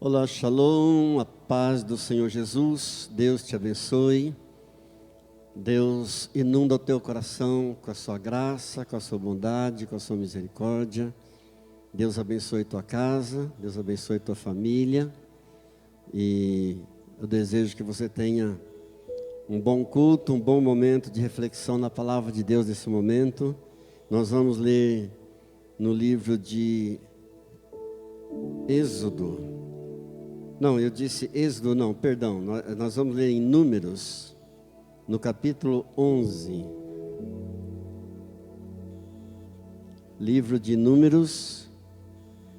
Olá, Shalom, a paz do Senhor Jesus, Deus te abençoe. Deus inunda o teu coração com a sua graça, com a sua bondade, com a sua misericórdia. Deus abençoe tua casa, Deus abençoe tua família. E eu desejo que você tenha um bom culto, um bom momento de reflexão na palavra de Deus nesse momento. Nós vamos ler no livro de Êxodo. Não, eu disse Êxodo, não, perdão. Nós vamos ler em Números, no capítulo 11. Livro de Números,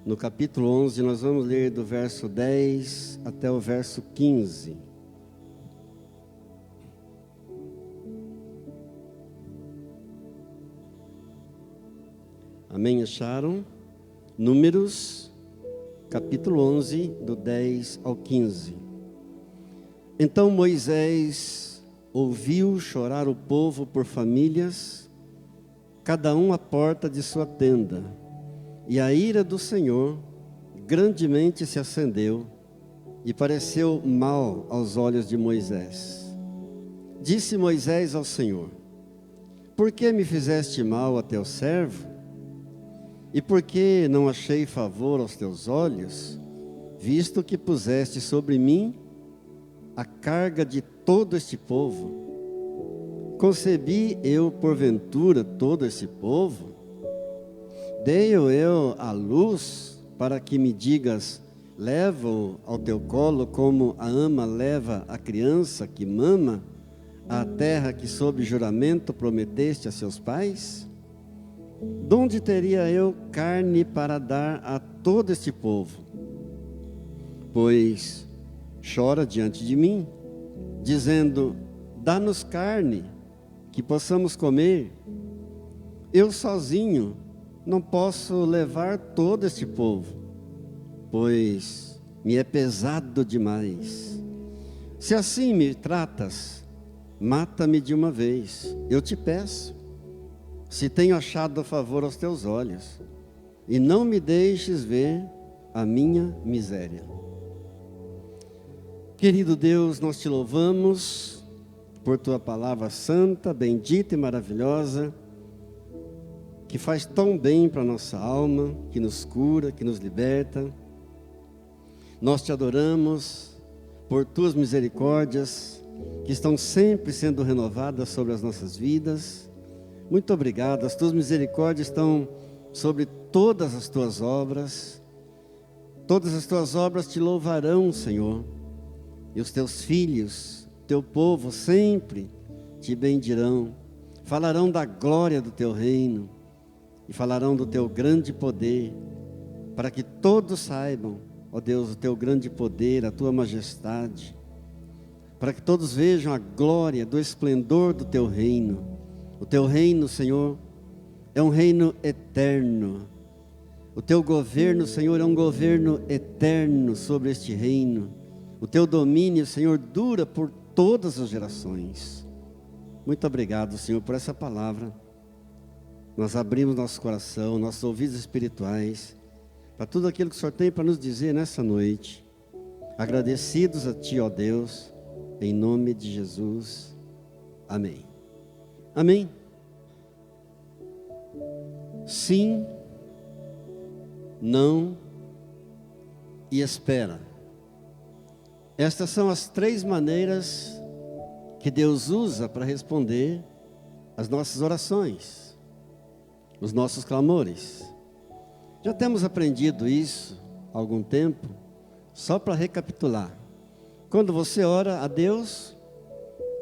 no capítulo 11, nós vamos ler do verso 10 até o verso 15. Amém, acharam? Números, capítulo 11, do 10 ao 15. Então Moisés ouviu chorar o povo por famílias, cada um à porta de sua tenda, e a ira do Senhor grandemente se acendeu, e pareceu mal aos olhos de Moisés. Disse Moisés ao Senhor: por que me fizeste mal a teu servo? E por que não achei favor aos teus olhos, visto que puseste sobre mim a carga de todo este povo? Concebi eu porventura todo esse povo? Dei-o eu à luz para que me digas: leva-o ao teu colo como a ama leva a criança que mama, à terra que sob juramento prometeste a seus pais? Donde teria eu carne para dar a todo este povo? Pois chora diante de mim, dizendo: dá-nos carne, que possamos comer. Eu sozinho não posso levar todo este povo, pois me é pesado demais. Se assim me tratas, mata-me de uma vez, eu te peço, se tenho achado favor aos teus olhos, e não me deixes ver a minha miséria. Querido Deus, nós te louvamos por tua palavra santa, bendita e maravilhosa, que faz tão bem para a nossa alma, que nos cura, que nos liberta. Nós te adoramos por tuas misericórdias, que estão sempre sendo renovadas sobre as nossas vidas. Muito obrigado, as tuas misericórdias estão sobre todas as tuas obras te louvarão, Senhor, e os teus filhos, teu povo sempre te bendirão, falarão da glória do teu reino, e falarão do teu grande poder, para que todos saibam, ó Deus, o teu grande poder, a tua majestade, para que todos vejam a glória do esplendor do teu reino. O teu reino, Senhor, é um reino eterno. O teu governo, Senhor, é um governo eterno sobre este reino. O teu domínio, Senhor, dura por todas as gerações. Muito obrigado, Senhor, por essa palavra. Nós abrimos nosso coração, nossos ouvidos espirituais, para tudo aquilo que o Senhor tem para nos dizer nessa noite. Agradecidos a Ti, ó Deus, em nome de Jesus. Amém. Amém? Sim, não e espera. Estas são as três maneiras que Deus usa para responder as nossas orações, os nossos clamores. Já temos aprendido isso há algum tempo, só para recapitular. Quando você ora a Deus,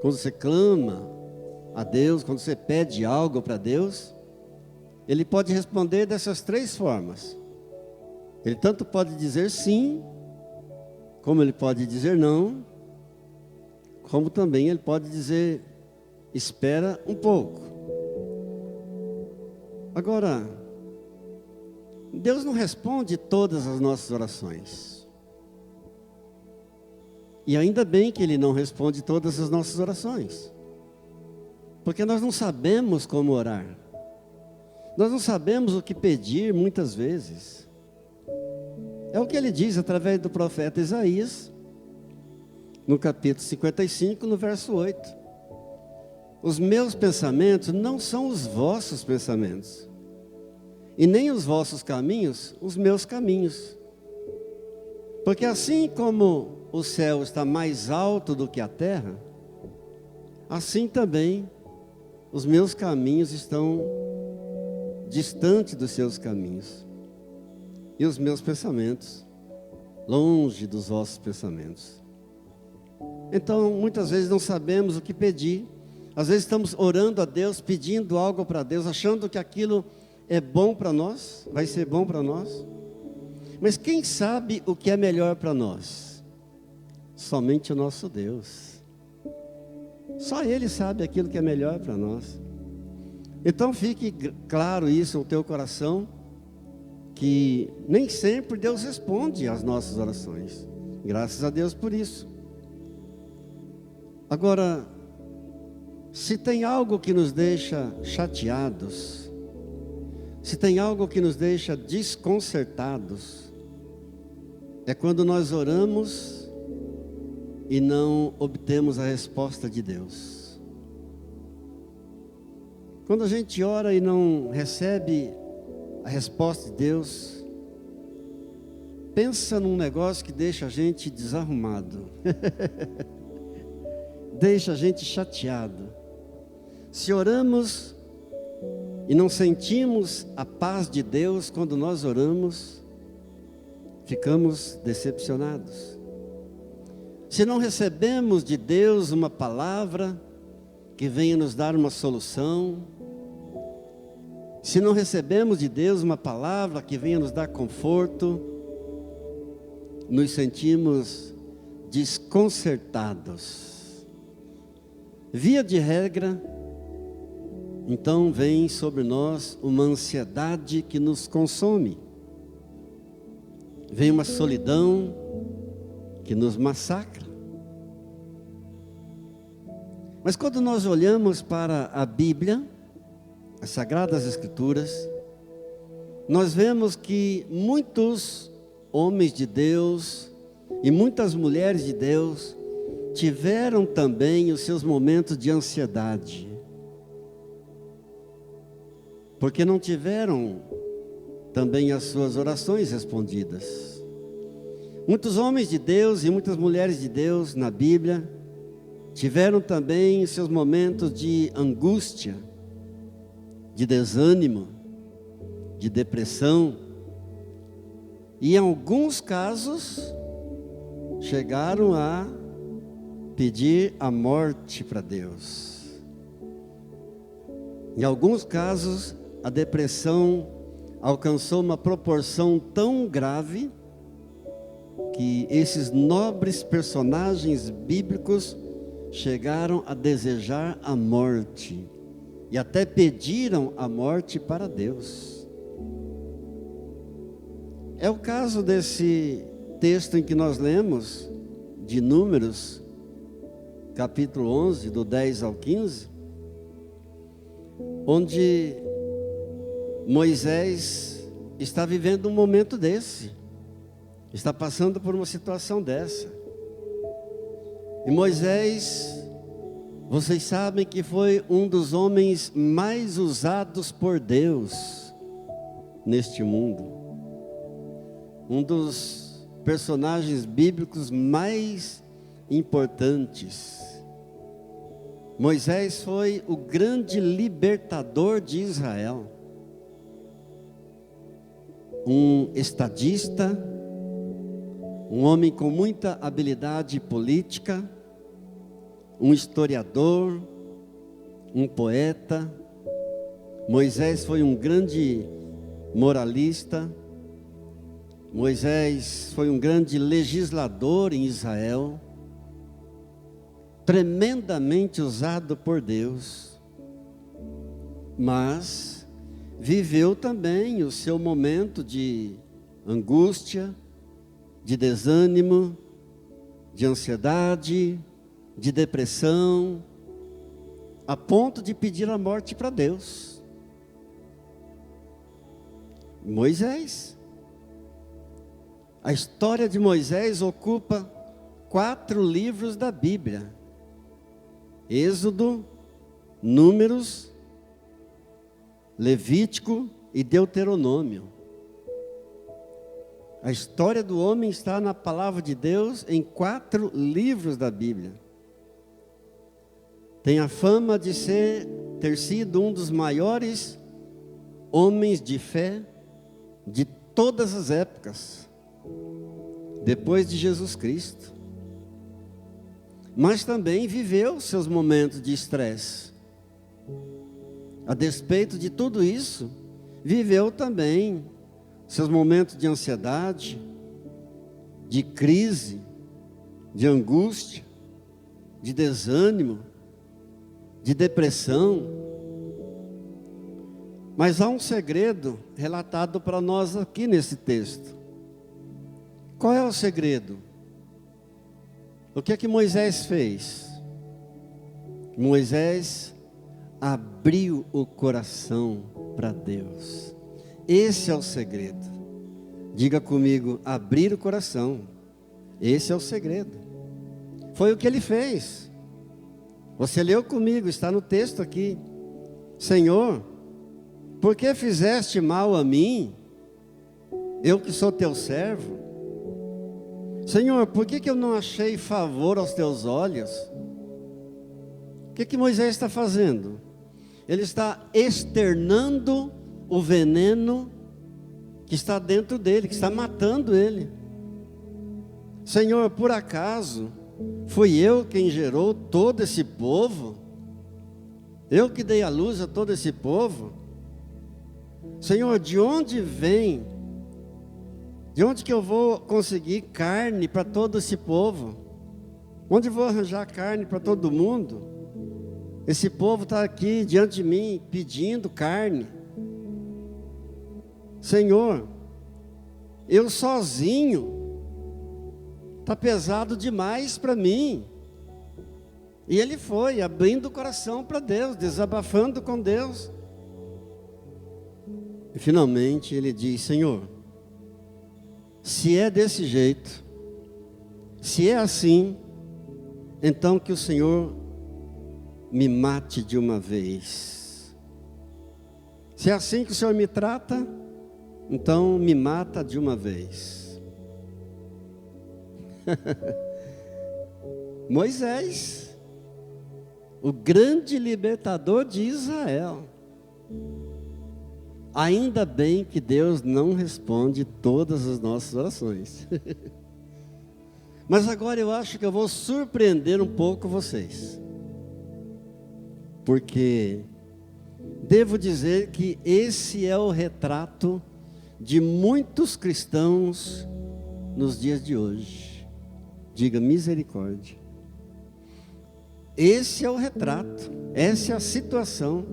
quando você clama a Deus, quando você pede algo para Deus, Ele pode responder dessas três formas. Ele tanto pode dizer sim, como Ele pode dizer não, como também Ele pode dizer espera um pouco. Agora, Deus não responde todas as nossas orações. E ainda bem que Ele não responde todas as nossas orações, porque nós não sabemos como orar. Nós não sabemos o que pedir muitas vezes. É o que ele diz através do profeta Isaías, no capítulo 55, no verso 8. Os meus pensamentos não são os vossos pensamentos, e nem os vossos caminhos, os meus caminhos. Porque assim como o céu está mais alto do que a terra, assim também os meus caminhos estão distantes dos seus caminhos, e os meus pensamentos longe dos vossos pensamentos. Então, muitas vezes não sabemos o que pedir. Às vezes estamos orando a Deus, pedindo algo para Deus, achando que aquilo é bom para nós, vai ser bom para nós. Mas quem sabe o que é melhor para nós? Somente o nosso Deus. Só Ele sabe aquilo que é melhor para nós. Então fique claro isso no teu coração, que nem sempre Deus responde às nossas orações. Graças a Deus por isso. Agora, se tem algo que nos deixa chateados, se tem algo que nos deixa desconcertados, é quando nós oramos e não obtemos a resposta de Deus. Quando a gente ora e não recebe a resposta de Deus, pensa num negócio que deixa a gente desarrumado, deixa a gente chateado. Se oramos e não sentimos a paz de Deus quando nós oramos, ficamos decepcionados. Se não recebemos de Deus uma palavra que venha nos dar uma solução, se não recebemos de Deus uma palavra que venha nos dar conforto, nos sentimos desconcertados. Via de regra, então vem sobre nós uma ansiedade que nos consome. Vem uma solidão que nos massacra. Mas quando nós olhamos para a Bíblia, as Sagradas Escrituras, nós vemos que muitos homens de Deus e muitas mulheres de Deus tiveram também os seus momentos de ansiedade, porque não tiveram também as suas orações respondidas. Muitos homens de Deus e muitas mulheres de Deus na Bíblia tiveram também seus momentos de angústia, de desânimo, de depressão, e em alguns casos chegaram a pedir a morte para Deus. Em alguns casos, a depressão alcançou uma proporção tão grave que esses nobres personagens bíblicos chegaram a desejar a morte e até pediram a morte para Deus. É o caso desse texto em que nós lemos, de Números, capítulo 11, do 10 ao 15, onde Moisés está vivendo um momento desse, está passando por uma situação dessa. E Moisés, vocês sabem que foi um dos homens mais usados por Deus neste mundo, um dos personagens bíblicos mais importantes. Moisés foi o grande libertador de Israel, um estadista, um homem com muita habilidade política, um historiador, um poeta. Moisés foi um grande moralista. Moisés foi um grande legislador em Israel, tremendamente usado por Deus, mas viveu também o seu momento de angústia, de desânimo, de ansiedade, de depressão, a ponto de pedir a morte para Deus. Moisés. A história de Moisés ocupa 4 livros da Bíblia: Êxodo, Números, Levítico e Deuteronômio. A história do homem está na palavra de Deus em 4 livros da Bíblia. Tem a fama de ter sido um dos maiores homens de fé de todas as épocas, depois de Jesus Cristo. Mas também viveu seus momentos de estresse. A despeito de tudo isso, viveu também seus momentos de ansiedade, de crise, de angústia, de desânimo, de depressão. Mas há um segredo relatado para nós aqui nesse texto. Qual é o segredo? O que é que Moisés fez? Moisés abriu o coração para Deus. Esse é o segredo. Diga comigo, abrir o coração. Esse é o segredo. Foi o que ele fez. Você leu comigo, está no texto aqui. Senhor, por que fizeste mal a mim? Eu que sou teu servo. Senhor, por que eu não achei favor aos teus olhos? O que Moisés está fazendo? Ele está externando o veneno que está dentro dele, que está matando ele. Senhor, por acaso fui eu quem gerou todo esse povo? Eu que dei a luz a todo esse povo? Senhor, de onde vem? De onde que eu vou conseguir carne para todo esse povo? Onde vou arranjar carne para todo mundo? Esse povo está aqui diante de mim pedindo carne. Senhor, eu sozinho, está pesado demais para mim. E ele foi abrindo o coração para Deus, desabafando com Deus. E finalmente ele diz: Senhor, se é desse jeito, se é assim, então que o Senhor me mate de uma vez. Se é assim que o Senhor me trata, então me mata de uma vez. Moisés, o grande libertador de Israel. Ainda bem que Deus não responde todas as nossas orações. Mas agora eu acho que eu vou surpreender um pouco vocês. Porque devo dizer que esse é o retrato de muitos cristãos nos dias de hoje. Diga misericórdia. Esse é o retrato, essa é a situação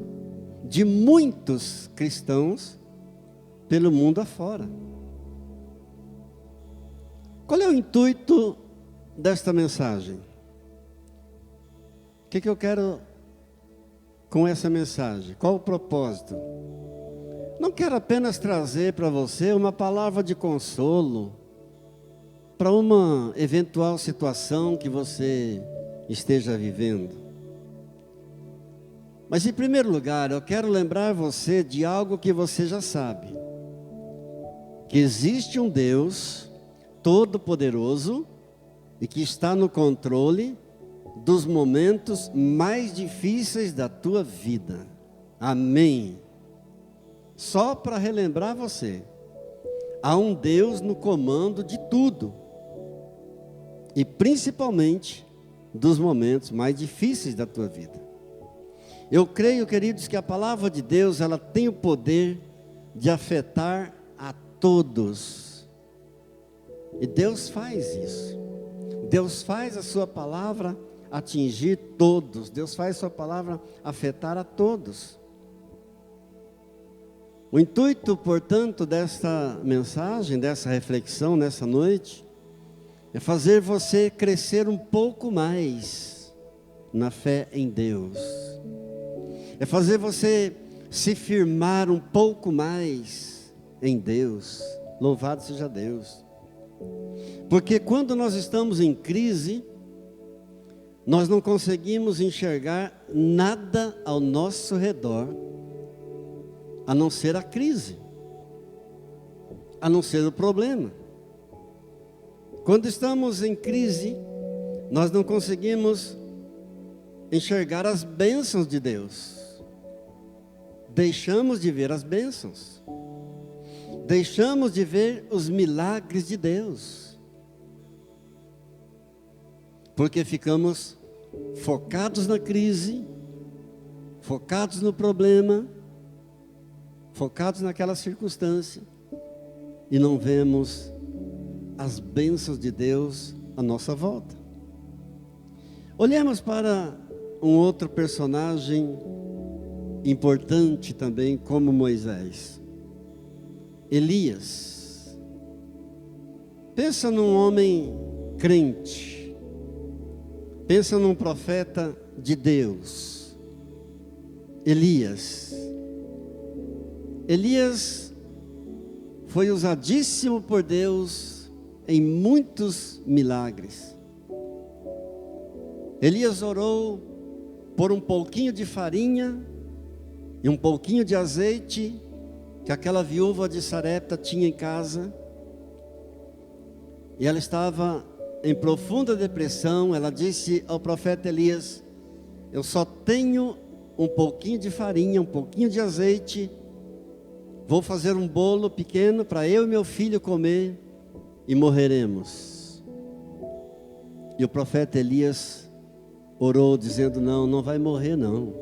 de muitos cristãos pelo mundo afora. Qual é o intuito desta mensagem? O que eu quero com essa mensagem? Qual o propósito? Não quero apenas trazer para você uma palavra de consolo para uma eventual situação que você esteja vivendo. Mas em primeiro lugar, eu quero lembrar você de algo que você já sabe. Que existe um Deus todo-poderoso e que está no controle dos momentos mais difíceis da tua vida. Amém. Só para relembrar você, há um Deus no comando de tudo. E principalmente dos momentos mais difíceis da tua vida. Eu creio, queridos, que a palavra de Deus, ela tem o poder de afetar a todos. E Deus faz isso. Deus faz a sua palavra atingir todos. Deus faz a sua palavra afetar a todos. O intuito, portanto, desta mensagem, dessa reflexão nessa noite, é fazer você crescer um pouco mais na fé em Deus. É fazer você se firmar um pouco mais em Deus. Louvado seja Deus. Porque quando nós estamos em crise, nós não conseguimos enxergar nada ao nosso redor, a não ser a crise, a não ser o problema. Quando estamos em crise, nós não conseguimos enxergar as bênçãos de Deus. Deixamos de ver as bênçãos. Deixamos de ver os milagres de Deus. Porque ficamos focados na crise, focados no problema, focados naquela circunstância, e não vemos as bênçãos de Deus à nossa volta. Olhemos para um outro personagem importante também, como Moisés. Elias. Pensa num homem crente. Pensa num profeta de Deus. Elias. Elias foi usadíssimo por Deus em muitos milagres. Elias orou por um pouquinho de farinha e um pouquinho de azeite que aquela viúva de Sarepta tinha em casa. E ela estava em profunda depressão. Ela disse ao profeta Elias: eu só tenho um pouquinho de farinha, um pouquinho de azeite. Vou fazer um bolo pequeno para eu e meu filho comer e morreremos. E o profeta Elias orou dizendo: não vai morrer não.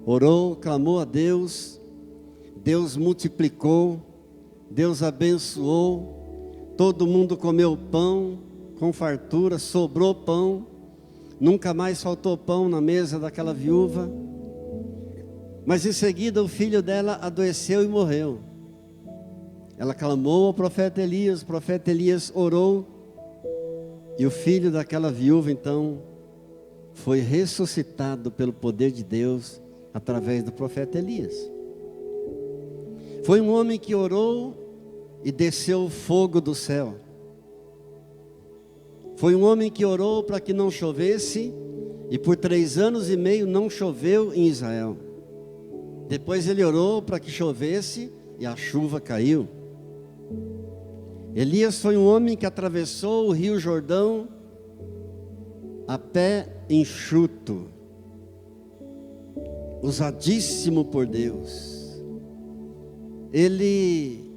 Orou, clamou a Deus. Deus multiplicou, Deus abençoou, todo mundo comeu pão com fartura, sobrou pão, nunca mais faltou pão na mesa daquela viúva. Mas em seguida o filho dela adoeceu e morreu. Ela clamou ao profeta Elias, o profeta Elias orou, e o filho daquela viúva então foi ressuscitado pelo poder de Deus através do profeta Elias. Foi um homem que orou e desceu fogo do céu. Foi um homem que orou para que não chovesse, e por 3 anos e meio não choveu em Israel. Depois ele orou para que chovesse e a chuva caiu. Elias foi um homem que atravessou o rio Jordão a pé enxuto, usadíssimo por Deus. Ele,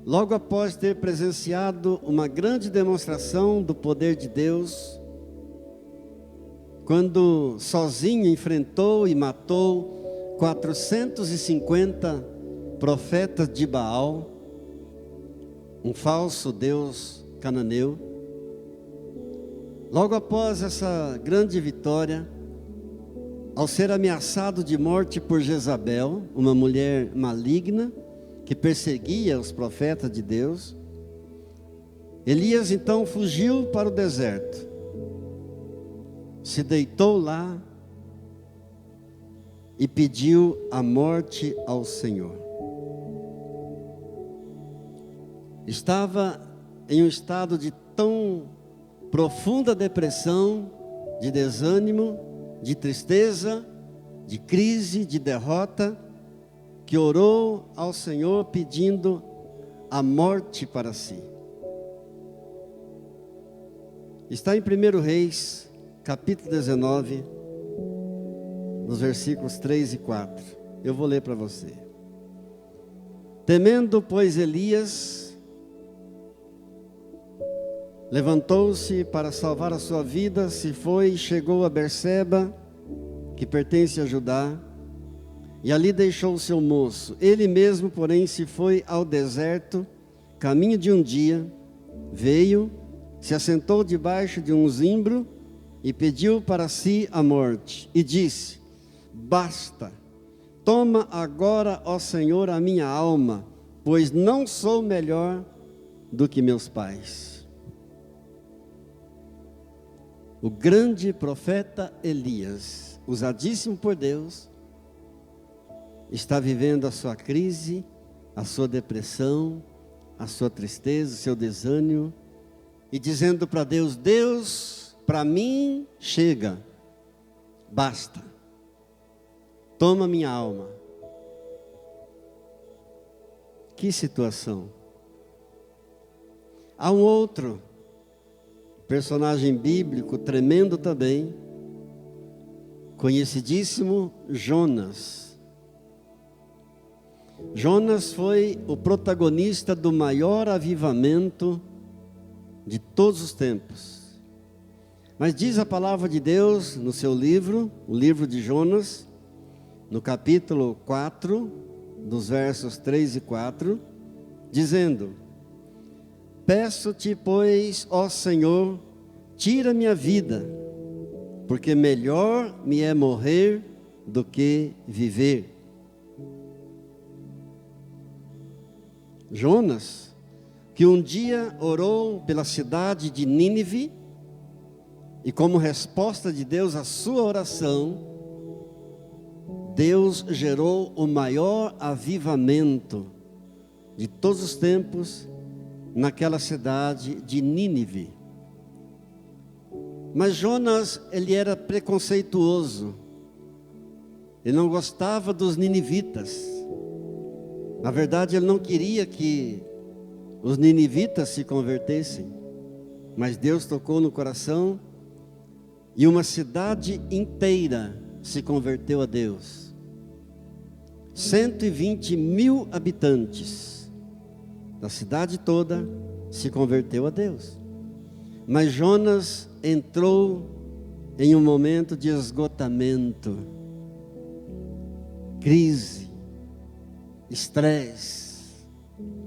logo após ter presenciado uma grande demonstração do poder de Deus, quando sozinho enfrentou e matou 450 profetas de Baal, um falso deus cananeu. Logo após essa grande vitória, ao ser ameaçado de morte por Jezabel, uma mulher maligna, que perseguia os profetas de Deus, Elias então fugiu para o deserto, se deitou lá e pediu a morte ao Senhor. Estava em um estado de tão profunda depressão, de desânimo, de tristeza, de crise, de derrota, que orou ao Senhor pedindo a morte para si. Está em 1 Reis, capítulo 19, nos versículos 3 e 4. Eu vou ler para você. Temendo, pois, Elias, levantou-se para salvar a sua vida, se foi e chegou a Berseba, que pertence a Judá, e ali deixou o seu moço. Ele mesmo, porém, se foi ao deserto, caminho de um dia, veio, se assentou debaixo de um zimbro e pediu para si a morte. E disse: basta, toma agora, ó Senhor, a minha alma, pois não sou melhor do que meus pais. O grande profeta Elias, usadíssimo por Deus, está vivendo a sua crise, a sua depressão, a sua tristeza, o seu desânimo, e dizendo para Deus: Deus, para mim chega, basta, toma minha alma. Que situação! Há um outro personagem bíblico tremendo também, conhecidíssimo, Jonas. Jonas foi o protagonista do maior avivamento de todos os tempos. Mas diz a palavra de Deus no seu livro, o livro de Jonas, no capítulo 4, dos versos 3 e 4, dizendo: Peço-te, pois, ó Senhor, tira minha vida, porque melhor me é morrer do que viver. Jonas, que um dia orou pela cidade de Nínive, e como resposta de Deus à sua oração, Deus gerou o maior avivamento de todos os tempos naquela cidade de Nínive. Mas Jonas, ele era preconceituoso, ele não gostava dos ninivitas. Na verdade, ele não queria que os ninivitas se convertessem, mas Deus tocou no coração e uma cidade inteira se converteu a Deus. 120.000 habitantes da cidade toda se converteu a Deus. Mas Jonas entrou em um momento de esgotamento, crise, estresse,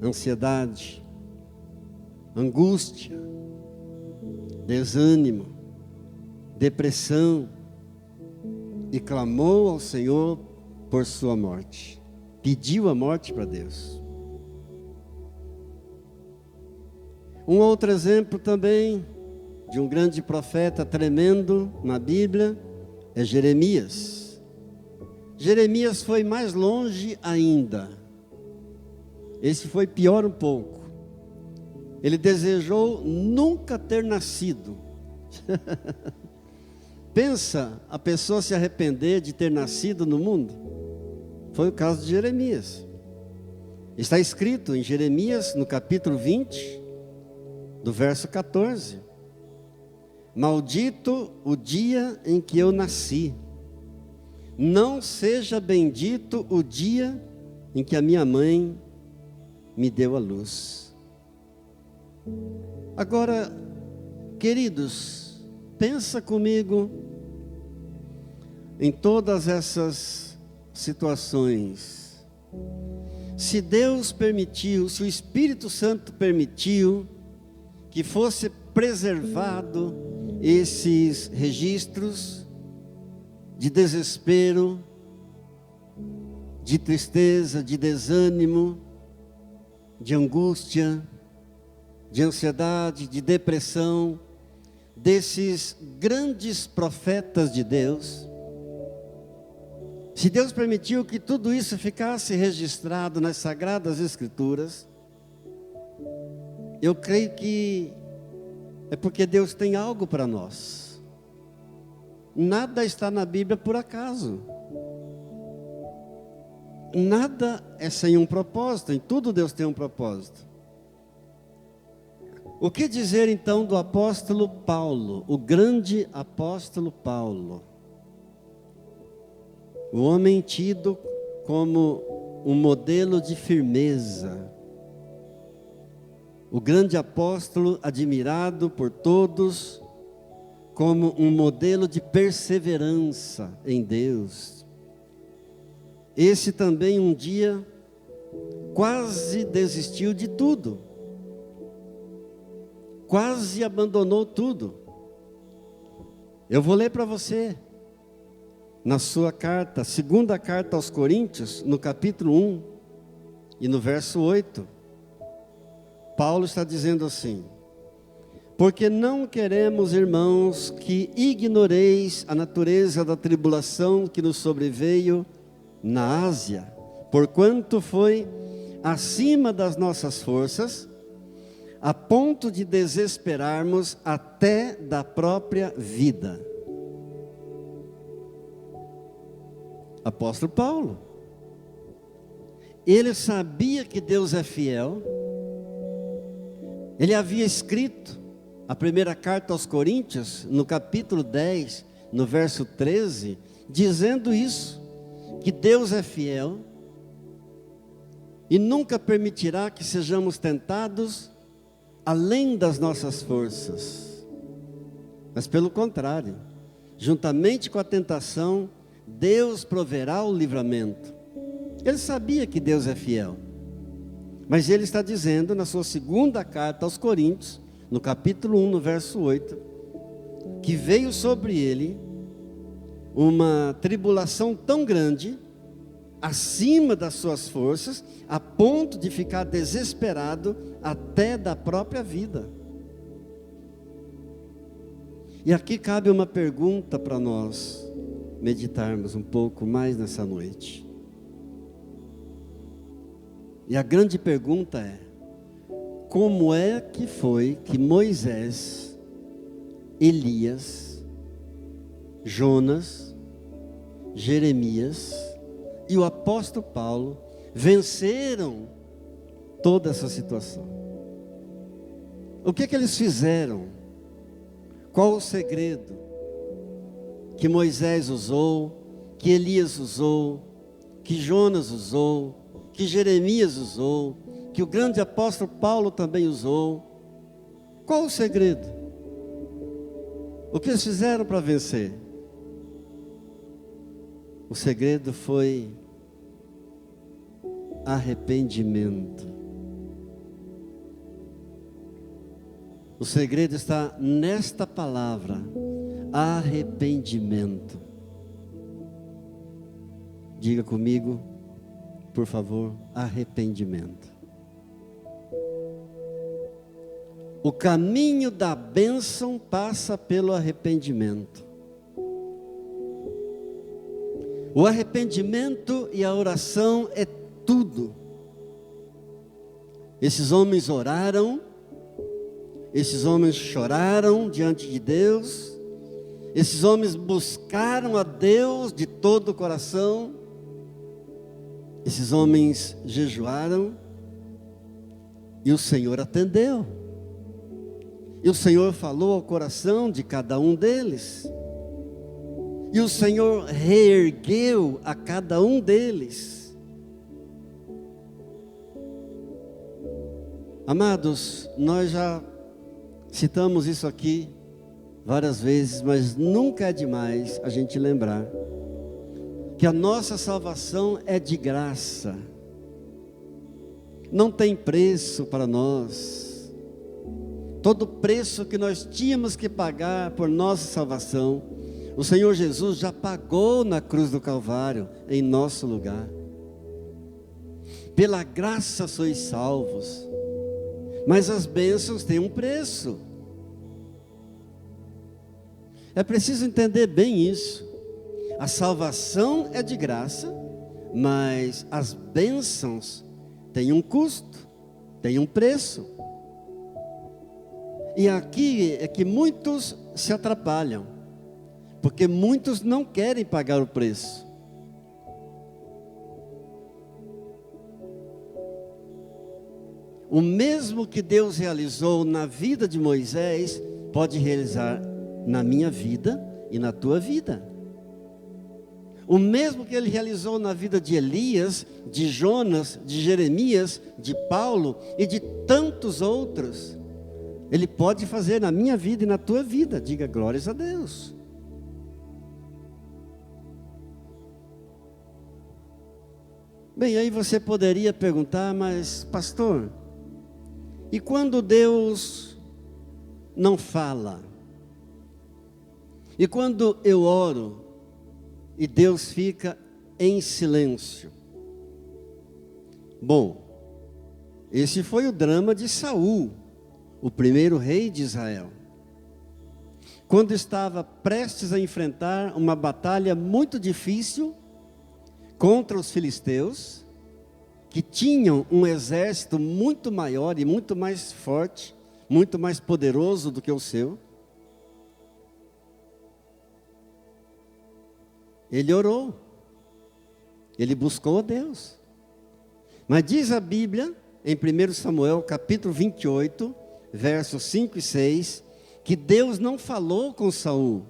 ansiedade, angústia, desânimo, depressão, e clamou ao Senhor por sua morte. Pediu a morte para Deus. Um outro exemplo também de um grande profeta tremendo na Bíblia é Jeremias. Jeremias foi mais longe ainda. Esse foi pior um pouco. Ele desejou nunca ter nascido. Pensa a pessoa se arrepender de ter nascido no mundo. Foi o caso de Jeremias. Está escrito em Jeremias, no capítulo 20, do verso 14: Maldito o dia em que eu nasci, não seja bendito o dia em que a minha mãe me deu a luz. Agora, queridos, pensa comigo em todas essas situações. Se Deus permitiu, se o Espírito Santo permitiu que fosse preservado esses registros de desespero, de tristeza, de desânimo, de angústia, de ansiedade, de depressão, desses grandes profetas de Deus, se Deus permitiu que tudo isso ficasse registrado nas Sagradas Escrituras, eu creio que é porque Deus tem algo para nós. Nada está na Bíblia por acaso. Nada é sem um propósito, em tudo Deus tem um propósito. O que dizer então do apóstolo Paulo, o grande apóstolo Paulo? O homem tido como um modelo de firmeza. O grande apóstolo admirado por todos como um modelo de perseverança em Deus. Esse também um dia quase desistiu de tudo. Quase abandonou tudo. Eu vou ler para você, na sua carta, segunda carta aos Coríntios, no capítulo 1 e no verso 8. Paulo está dizendo assim: porque não queremos, irmãos, que ignoreis a natureza da tribulação que nos sobreveio na Ásia, porquanto foi acima das nossas forças, a ponto de desesperarmos até da própria vida. Apóstolo Paulo, ele sabia que Deus é fiel. Ele havia escrito a primeira carta aos Coríntios, no capítulo 10, no verso 13, dizendo isso, que Deus é fiel e nunca permitirá que sejamos tentados além das nossas forças. Mas pelo contrário, juntamente com a tentação, Deus proverá o livramento. Ele sabia que Deus é fiel. Mas ele está dizendo na sua segunda carta aos Coríntios, no capítulo 1, no verso 8, que veio sobre ele uma tribulação tão grande, acima das suas forças, a ponto de ficar desesperado até da própria vida. E aqui cabe uma pergunta para nós meditarmos um pouco mais nessa noite. E a grande pergunta é: como é que foi que Moisés, Elias, Jonas, Jeremias e o apóstolo Paulo venceram toda essa situação? O que eles fizeram? Qual o segredo que Moisés usou, que Elias usou, que Jonas usou, que Jeremias usou, que o grande apóstolo Paulo também usou? Qual o segredo? O que eles fizeram para vencer? O segredo foi arrependimento. O segredo está nesta palavra, arrependimento. Diga comigo, por favor, arrependimento. O caminho da bênção passa pelo arrependimento. O arrependimento e a oração é tudo. Esses homens oraram, esses homens choraram diante de Deus, esses homens buscaram a Deus de todo o coração, esses homens jejuaram, e o Senhor atendeu. E o Senhor falou ao coração de cada um deles. E o Senhor reergueu a cada um deles. Amados, nós já citamos isso aqui várias vezes, mas nunca é demais a gente lembrar que a nossa salvação é de graça. Não tem preço para nós. Todo preço que nós tínhamos que pagar por nossa salvação, o Senhor Jesus já pagou na cruz do Calvário, em nosso lugar. Pela graça sois salvos, mas as bênçãos têm um preço. É preciso entender bem isso. A salvação é de graça, mas as bênçãos têm um custo, têm um preço. E aqui é que muitos se atrapalham, porque muitos não querem pagar o preço. O mesmo que Deus realizou na vida de Moisés, pode realizar na minha vida e na tua vida. O mesmo que Ele realizou na vida de Elias, de Jonas, de Jeremias, de Paulo e de tantos outros, Ele pode fazer na minha vida e na tua vida. Diga glórias a Deus. Bem, aí você poderia perguntar: mas pastor, e quando Deus não fala? E quando eu oro e Deus fica em silêncio? Bom, esse foi o drama de Saul, o primeiro rei de Israel. Quando estava prestes a enfrentar uma batalha muito difícil contra os filisteus, que tinham um exército muito maior e muito mais forte, muito mais poderoso do que o seu. Ele orou, ele buscou a Deus. Mas diz a Bíblia, em 1 Samuel capítulo 28, versos 5 e 6, que Deus não falou com Saul.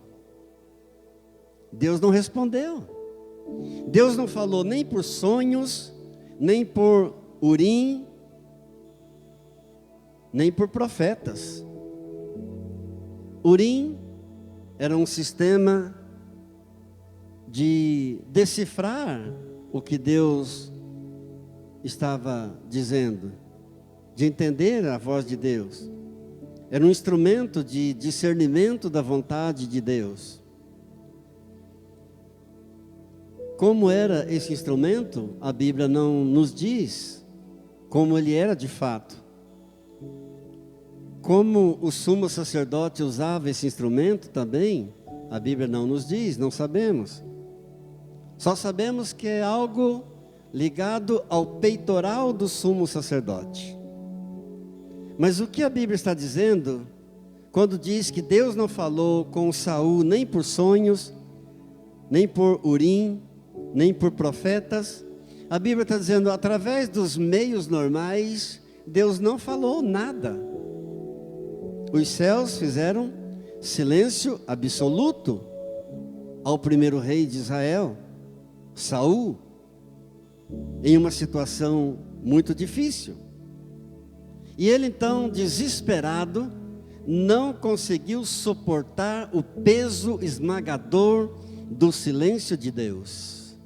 Deus não respondeu. Deus não falou nem por sonhos, nem por Urim, nem por profetas. Urim era um sistema de decifrar o que Deus estava dizendo, de entender a voz de Deus. Era um instrumento de discernimento da vontade de Deus. Como era esse instrumento, a Bíblia não nos diz como ele era de fato. Como o sumo sacerdote usava esse instrumento também, a Bíblia não nos diz, não sabemos. Só sabemos que é algo ligado ao peitoral do sumo sacerdote. Mas o que a Bíblia está dizendo, quando diz que Deus não falou com Saul nem por sonhos, nem por Urim, nem por profetas, a Bíblia está dizendo, através dos meios normais, Deus não falou nada. Os céus fizeram silêncio absoluto ao primeiro rei de Israel, Saul, em uma situação muito difícil. E ele então, desesperado, não conseguiu suportar o peso esmagador do silêncio de Deus.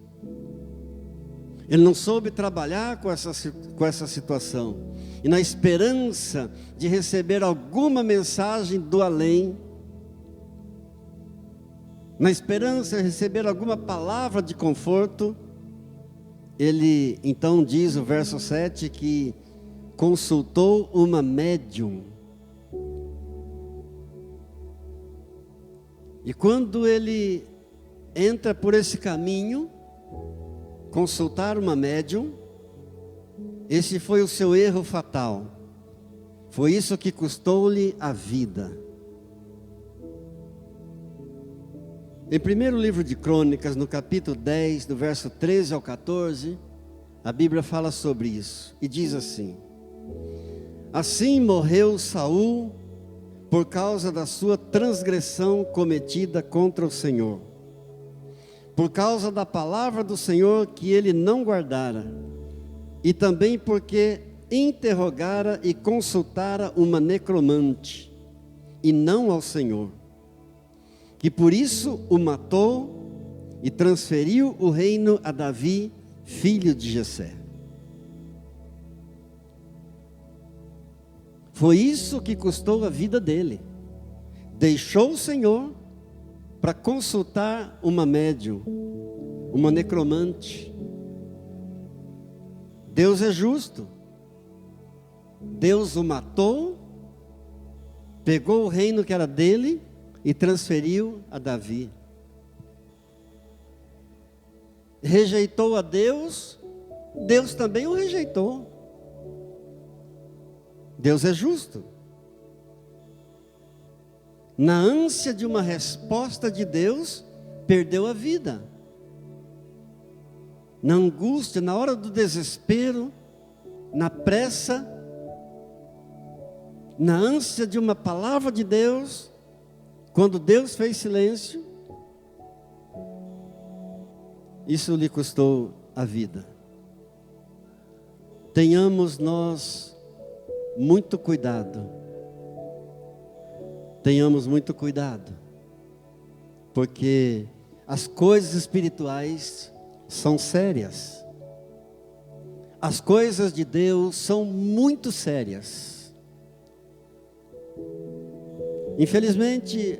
Ele não soube trabalhar com essa situação. E na esperança de receber alguma mensagem do além, na esperança de receber alguma palavra de conforto, ele então diz o verso 7 que consultou uma médium. E quando ele entra por esse caminho, consultar uma médium, esse foi o seu erro fatal. Foi isso que custou-lhe a vida. Em primeiro livro de Crônicas, no capítulo 10, do verso 13 ao 14, a Bíblia fala sobre isso. E diz assim: assim morreu Saul por causa da sua transgressão cometida contra o Senhor, por causa da palavra do Senhor que ele não guardara, e também porque interrogara e consultara uma necromante, e não ao Senhor, que por isso o matou e transferiu o reino a Davi, filho de Jessé. Foi isso que custou a vida dele. Deixou o Senhor para consultar uma médium, uma necromante. Deus é justo. Deus o matou, pegou o reino que era dele e transferiu a Davi. Rejeitou a Deus, Deus também o rejeitou. Deus é justo. Na ânsia de uma resposta de Deus, perdeu a vida. Na angústia, na hora do desespero, na pressa, na ânsia de uma palavra de Deus, quando Deus fez silêncio, isso lhe custou a vida. Tenhamos nós muito cuidado. Tenhamos muito cuidado, porque as coisas espirituais são sérias. As coisas de Deus são muito sérias. Infelizmente,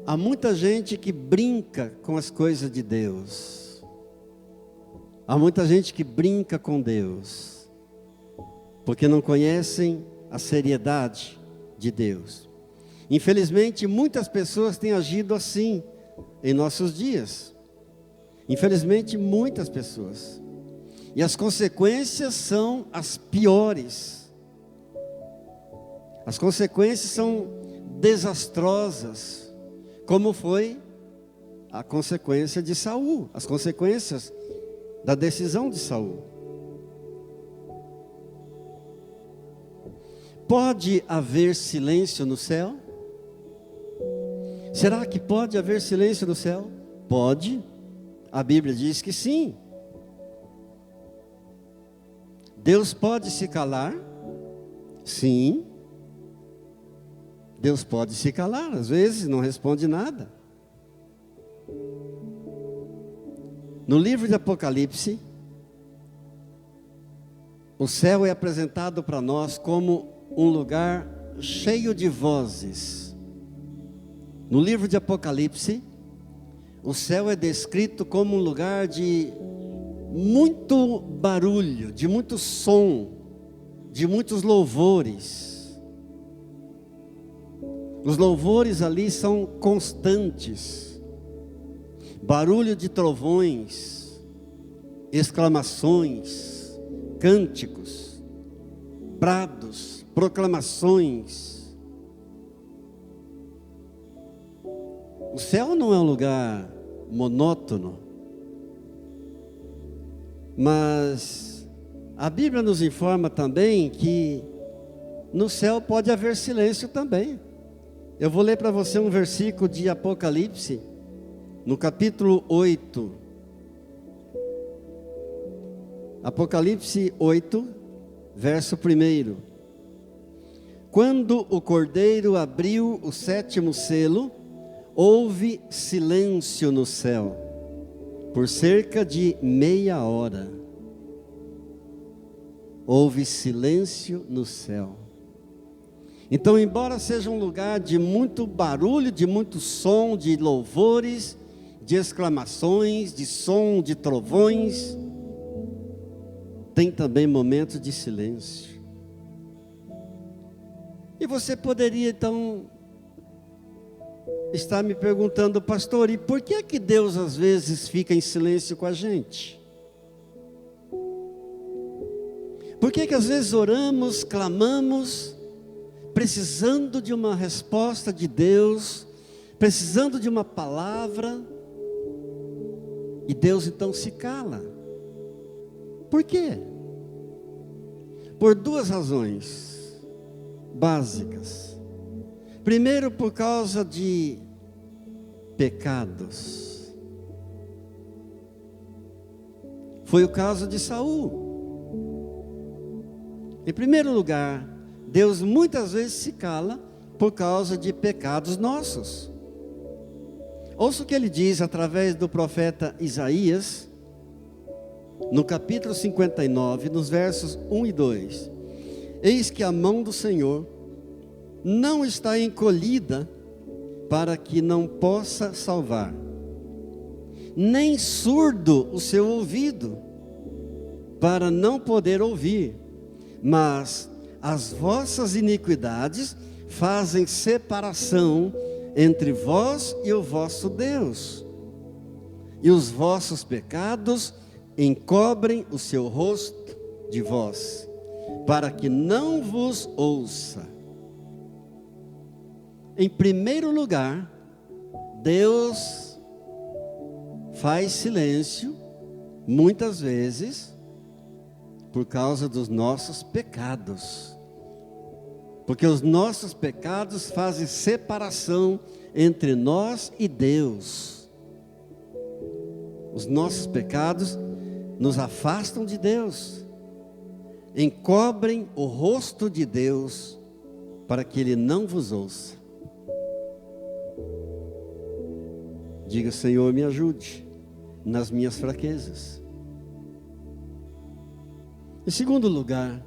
há muita gente que brinca com as coisas de Deus. Há muita gente que brinca com Deus, porque não conhecem a seriedade de Deus. Infelizmente, muitas pessoas têm agido assim em nossos dias. Infelizmente, muitas pessoas. E as consequências são as piores. As consequências são desastrosas, como foi a consequência de Saul, as consequências da decisão de Saul. Pode haver silêncio no céu? Será que pode haver silêncio no céu? Pode. A Bíblia diz que sim. Deus pode se calar? Sim. Deus pode se calar, às vezes não responde nada. No livro de Apocalipse, o céu é apresentado para nós como um lugar cheio de vozes. No livro de Apocalipse, o céu é descrito como um lugar de muito barulho, de muito som, de muitos louvores. Os louvores ali são constantes. Barulho de trovões, exclamações, cânticos, brados, proclamações. O céu não é um lugar monótono, mas a Bíblia nos informa também que no céu pode haver silêncio também. Eu vou ler para você um versículo de Apocalipse, no capítulo 8. Apocalipse 8, verso 1. Quando o Cordeiro abriu o 7º selo, houve silêncio no céu, por cerca de meia hora. Houve silêncio no céu. Então, embora seja um lugar de muito barulho, de muito som, de louvores, de exclamações, de som, de trovões, tem também momentos de silêncio. E você poderia então estar me perguntando, pastor, e por que é que Deus às vezes fica em silêncio com a gente? Por que é que às vezes oramos, clamamos, precisando de uma resposta de Deus, precisando de uma palavra, e Deus então se cala? Por quê? Por duas razões básicas. Primeiro, por causa de pecados. Foi o caso de Saul. Em primeiro lugar, Deus muitas vezes se cala por causa de pecados nossos. Ouça o que ele diz através do profeta Isaías, no capítulo 59, nos versos 1 e 2. Eis que a mão do Senhor não está encolhida para que não possa salvar, nem surdo o seu ouvido para não poder ouvir, mas as vossas iniquidades fazem separação entre vós e o vosso Deus, e os vossos pecados encobrem o seu rosto de vós, para que não vos ouça. Em primeiro lugar, Deus faz silêncio, muitas vezes, por causa dos nossos pecados. Porque os nossos pecados fazem separação entre nós e Deus. Os nossos pecados nos afastam de Deus, encobrem o rosto de Deus, para que Ele não vos ouça. Diga, Senhor, me ajude nas minhas fraquezas. Em segundo lugar,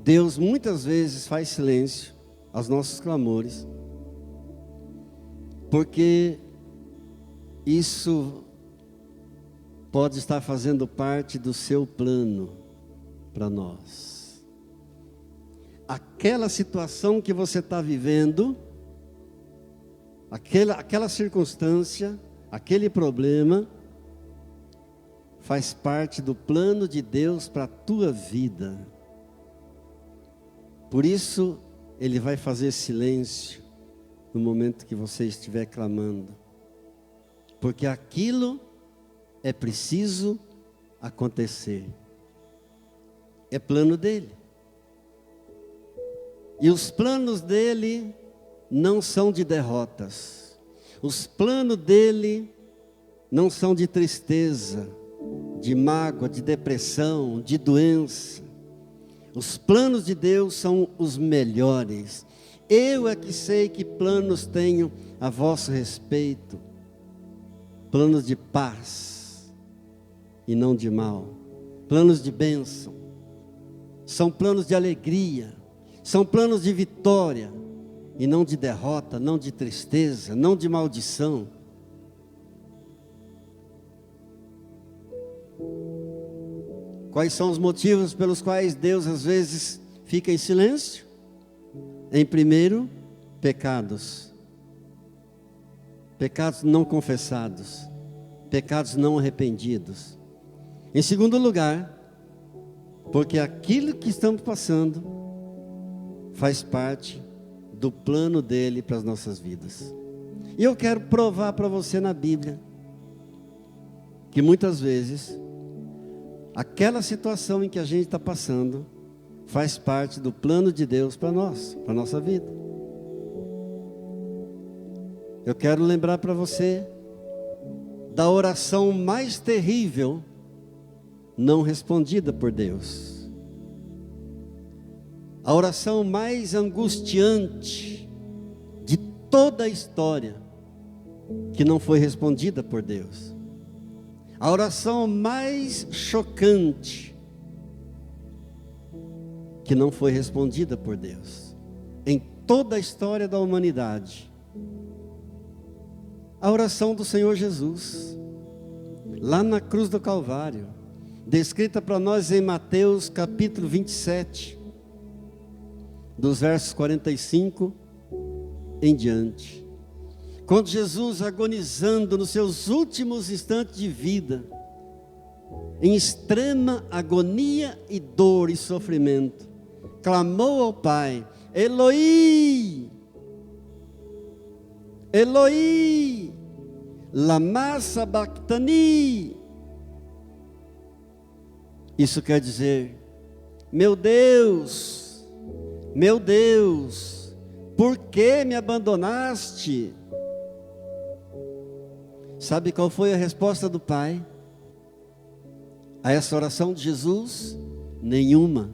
Deus muitas vezes faz silêncio aos nossos clamores, porque isso pode estar fazendo parte do seu plano para nós. Aquela situação que você está vivendo, aquela circunstância, aquele problema, faz parte do plano de Deus para a tua vida. Por isso, Ele vai fazer silêncio no momento que você estiver clamando. Porque aquilo é preciso acontecer. É plano dEle. E os planos dEle não são de derrotas. Os planos dEle não são de tristeza, de mágoa, de depressão, de doença. Os planos de Deus são os melhores. Eu é que sei que planos tenho a vosso respeito. Planos de paz e não de mal. Planos de bênção. São planos de alegria. São planos de vitória. E não de derrota, não de tristeza, não de maldição. Quais são os motivos pelos quais Deus às vezes fica em silêncio? Em primeiro, pecados. Pecados não confessados. Pecados não arrependidos. Em segundo lugar, porque aquilo que estamos passando faz parte do plano dele para as nossas vidas. E eu quero provar para você na Bíblia que muitas vezes aquela situação em que a gente está passando faz parte do plano de Deus para nós, para a nossa vida. Eu quero lembrar para você da oração mais terrível não respondida por Deus. A oração mais angustiante de toda a história que não foi respondida por Deus. A oração mais chocante que não foi respondida por Deus em toda a história da humanidade. A oração do Senhor Jesus, lá na cruz do Calvário, descrita para nós em Mateus capítulo 27, dos versos 45 em diante. Quando Jesus, agonizando nos seus últimos instantes de vida, em extrema agonia e dor e sofrimento, clamou ao Pai: Eloi, Eloi, lama sabachthani. Isso quer dizer: meu Deus, por que me abandonaste? Sabe qual foi a resposta do Pai a essa oração de Jesus? Nenhuma.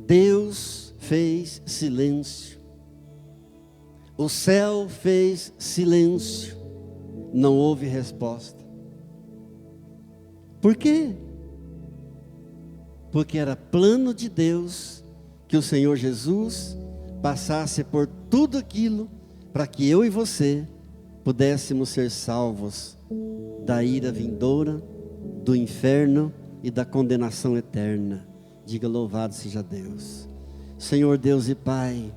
Deus fez silêncio. O céu fez silêncio. Não houve resposta. Por quê? Porque era plano de Deus que o Senhor Jesus passasse por tudo aquilo para que eu e você pudéssemos ser salvos da ira vindoura, do inferno e da condenação eterna. Diga: louvado seja Deus. Senhor Deus e Pai,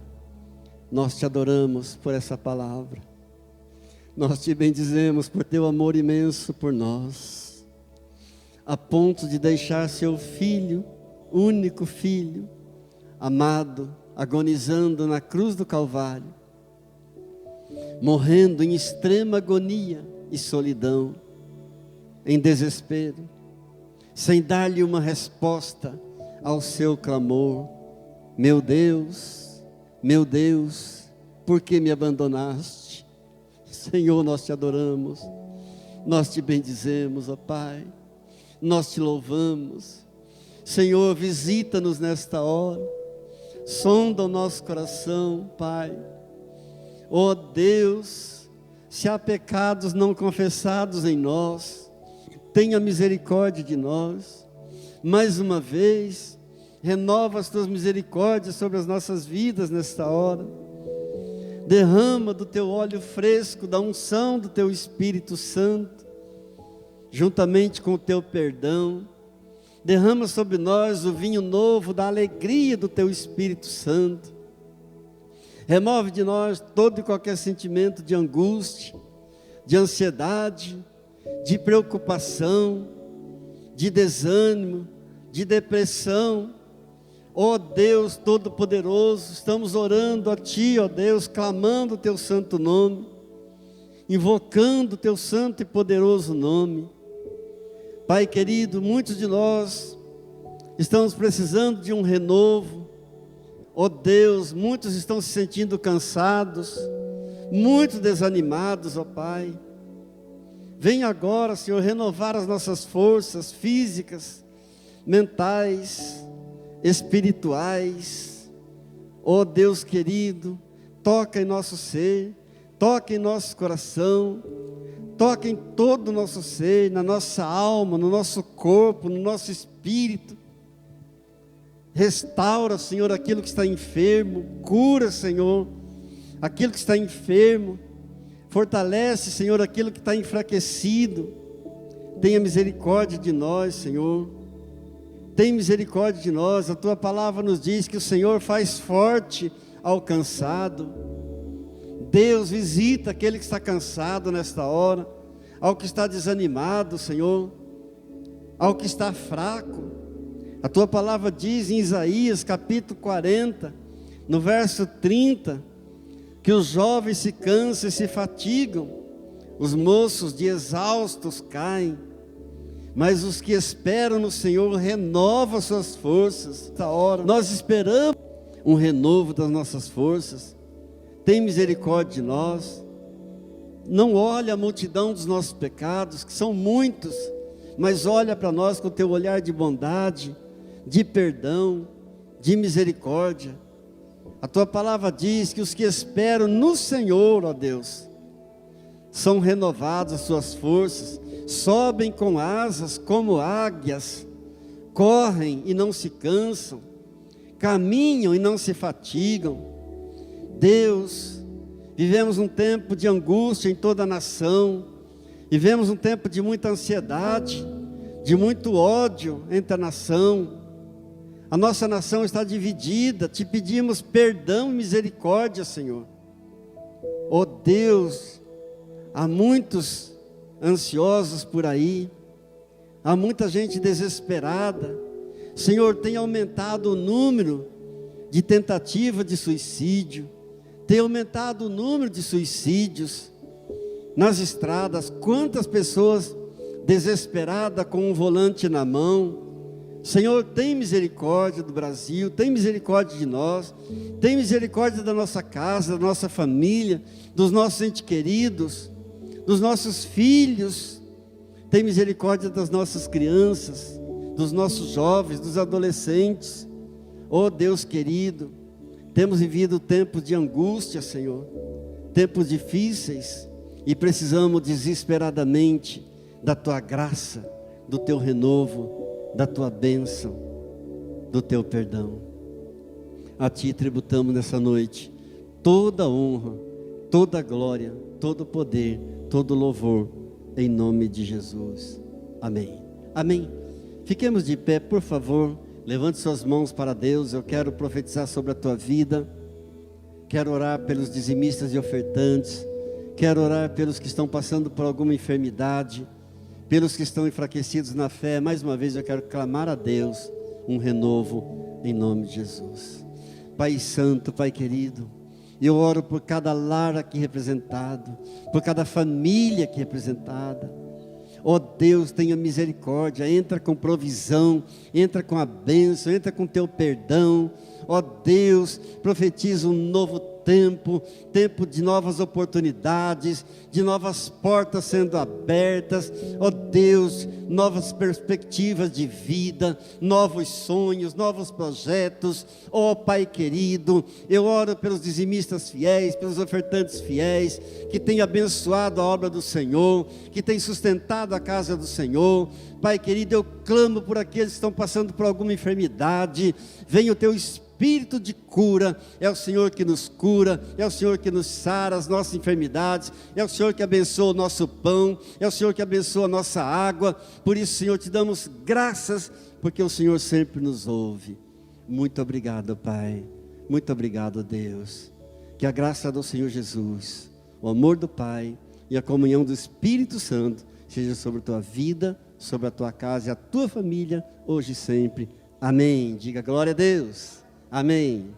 nós te adoramos por essa palavra. Nós te bendizemos por teu amor imenso por nós, a ponto de deixar seu filho, único filho, amado, agonizando na cruz do Calvário, morrendo em extrema agonia e solidão, em desespero, sem dar-lhe uma resposta ao seu clamor: meu Deus, por que me abandonaste? Senhor, nós te adoramos, nós te bendizemos, ó Pai, nós te louvamos. Senhor, visita-nos nesta hora, sonda o nosso coração, Pai. Ó Deus, se há pecados não confessados em nós, tenha misericórdia de nós. Mais uma vez, renova as tuas misericórdias sobre as nossas vidas nesta hora. Derrama do teu óleo fresco, da unção do teu Espírito Santo, juntamente com o teu perdão. Derrama sobre nós o vinho novo da alegria do teu Espírito Santo. Remove de nós todo e qualquer sentimento de angústia, de ansiedade, de preocupação, de desânimo, de depressão. Ó Deus Todo-Poderoso, estamos orando a Ti, ó Deus, clamando o Teu santo nome, invocando o Teu santo e poderoso nome. Pai querido, muitos de nós estamos precisando de um renovo. Ó Deus, muitos estão se sentindo cansados, muito desanimados, ó Pai. Vem agora, Senhor, renovar as nossas forças físicas, mentais, espirituais. Ó Deus querido, toca em nosso ser, toca em nosso coração, toca em todo o nosso ser, na nossa alma, no nosso corpo, no nosso espírito. Restaura, Senhor, aquilo que está enfermo, cura, Senhor, aquilo que está enfermo, fortalece, Senhor, aquilo que está enfraquecido. Tenha misericórdia de nós, Senhor, tem misericórdia de nós. A Tua palavra nos diz que o Senhor faz forte ao cansado. Deus, visita aquele que está cansado nesta hora, ao que está desanimado, Senhor, ao que está fraco. A Tua palavra diz em Isaías capítulo 40, no verso 30, que os jovens se cansam e se fatigam, os moços de exaustos caem, mas os que esperam no Senhor renovam suas forças. Nesta hora nós esperamos um renovo das nossas forças. Tem misericórdia de nós. Não olha a multidão dos nossos pecados, que são muitos, mas olha para nós com o Teu olhar de bondade, de perdão, de misericórdia. A Tua palavra diz que os que esperam no Senhor, ó Deus, são renovados as suas forças, sobem com asas como águias, correm e não se cansam, caminham e não se fatigam. Deus, vivemos um tempo de angústia em toda a nação, vivemos um tempo de muita ansiedade, de muito ódio entre a nação. A nossa nação está dividida. Te pedimos perdão e misericórdia, Senhor. Ó Deus, há muitos ansiosos por aí, há muita gente desesperada. Senhor, tem aumentado o número de tentativa de suicídio, tem aumentado o número de suicídios nas estradas. Quantas pessoas desesperadas com um volante na mão. Senhor, tem misericórdia do Brasil, tem misericórdia de nós, tem misericórdia da nossa casa, da nossa família, dos nossos entes queridos, dos nossos filhos. Tem misericórdia das nossas crianças, dos nossos jovens, dos adolescentes. Oh Deus querido, temos vivido tempos de angústia, Senhor, tempos difíceis, e precisamos desesperadamente da Tua graça, do Teu renovo, da Tua bênção, do Teu perdão. A Ti tributamos nessa noite toda a honra, toda a glória, todo o poder, todo o louvor, em nome de Jesus. Amém. Amém. Fiquemos de pé, por favor. Levante suas mãos para Deus. Eu quero profetizar sobre a tua vida. Quero orar pelos dizimistas e ofertantes. Quero orar pelos que estão passando por alguma enfermidade, pelos que estão enfraquecidos na fé. Mais uma vez eu quero clamar a Deus um renovo em nome de Jesus. Pai Santo, Pai querido, eu oro por cada lar aqui representado, por cada família aqui representada. Ó Deus, tenha misericórdia, entra com provisão, entra com a bênção, entra com teu perdão. Ó Deus, profetiza um novo tempo de novas oportunidades, de novas portas sendo abertas. Ó Deus, novas perspectivas de vida, novos sonhos, novos projetos. Ó Pai querido, eu oro pelos dizimistas fiéis, pelos ofertantes fiéis, que têm abençoado a obra do Senhor, que têm sustentado a casa do Senhor. Pai querido, eu clamo por aqueles que estão passando por alguma enfermidade. Venha o teu Espírito de cura. É o Senhor que nos cura, é o Senhor que nos sara as nossas enfermidades, é o Senhor que abençoa o nosso pão, é o Senhor que abençoa a nossa água. Por isso, Senhor, te damos graças, porque o Senhor sempre nos ouve. Muito obrigado, Pai. Muito obrigado, Deus. Que a graça do Senhor Jesus, o amor do Pai e a comunhão do Espírito Santo seja sobre a tua vida, sobre a tua casa e a tua família, hoje e sempre. Amém. Diga glória a Deus. Amém.